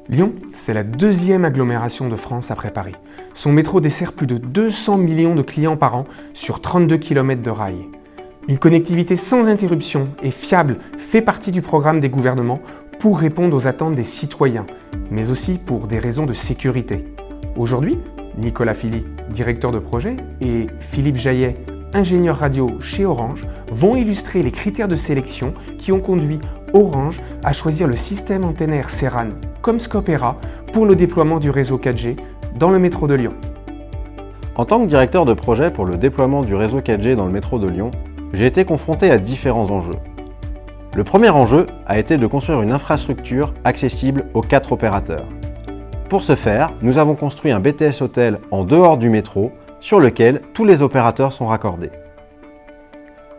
Lyon, c'est la deuxième agglomération de France après Paris. Son métro dessert plus de 200 millions de clients par an sur 32 km de rails. Une connectivité sans interruption et fiable fait partie du programme des gouvernements pour répondre aux attentes des citoyens, mais aussi pour des raisons de sécurité. Aujourd'hui, Nicolas Philly, directeur de projet, et Philippe Jaillet, ingénieur radio chez Orange, vont illustrer les critères de sélection qui ont conduit Orange à choisir le système antennaire CERAN CommScope ERA pour le déploiement du réseau 4G dans le métro de Lyon. En tant que directeur de projet pour le déploiement du réseau 4G dans le métro de Lyon, j'ai été confronté à différents enjeux. Le premier enjeu a été de construire une infrastructure accessible aux 4 opérateurs. Pour ce faire, nous avons construit un BTS Hôtel en dehors du métro sur lequel tous les opérateurs sont raccordés.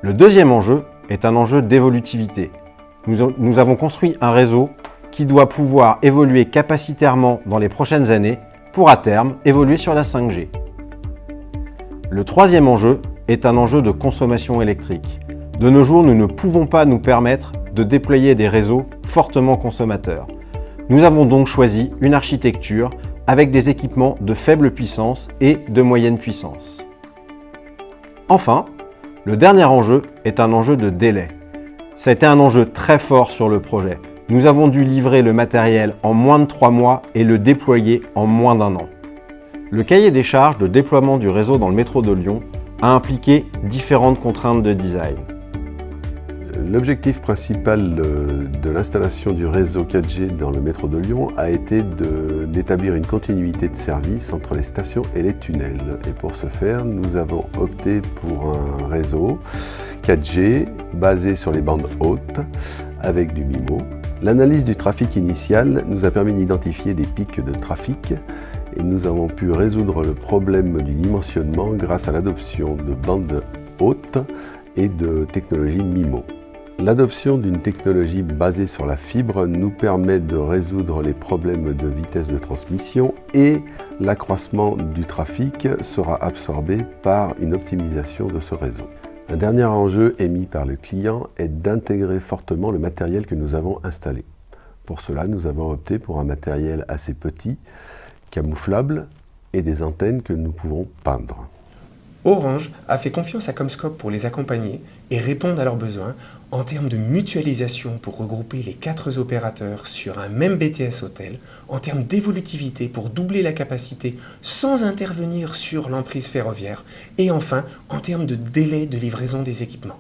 Le deuxième enjeu est un enjeu d'évolutivité. Nous avons construit un réseau qui doit pouvoir évoluer capacitairement dans les prochaines années pour à terme évoluer sur la 5G. Le troisième enjeu est un enjeu de consommation électrique. De nos jours, nous ne pouvons pas nous permettre de déployer des réseaux fortement consommateurs. Nous avons donc choisi une architecture avec des équipements de faible puissance et de moyenne puissance. Enfin, le dernier enjeu est un enjeu de délai. Ça a été un enjeu très fort sur le projet. Nous avons dû livrer le matériel en moins de 3 mois et le déployer en moins d'1 an. Le cahier des charges de déploiement du réseau dans le métro de Lyon a impliqué différentes contraintes de design. L'objectif principal de l'installation du réseau 4G dans le métro de Lyon a été d'établir une continuité de service entre les stations et les tunnels. Et pour ce faire, nous avons opté pour un réseau 4G basé sur les bandes hautes avec du MIMO. L'analyse du trafic initial nous a permis d'identifier des pics de trafic et nous avons pu résoudre le problème du dimensionnement grâce à l'adoption de bandes hautes et de technologies MIMO. L'adoption d'une technologie basée sur la fibre nous permet de résoudre les problèmes de vitesse de transmission et l'accroissement du trafic sera absorbé par une optimisation de ce réseau. Un dernier enjeu émis par le client est d'intégrer fortement le matériel que nous avons installé. Pour cela, nous avons opté pour un matériel assez petit, camouflable et des antennes que nous pouvons peindre. Orange a fait confiance à CommScope pour les accompagner et répondre à leurs besoins en termes de mutualisation pour regrouper les 4 opérateurs sur un même BTS Hôtel, en termes d'évolutivité pour doubler la capacité sans intervenir sur l'emprise ferroviaire et enfin en termes de délai de livraison des équipements.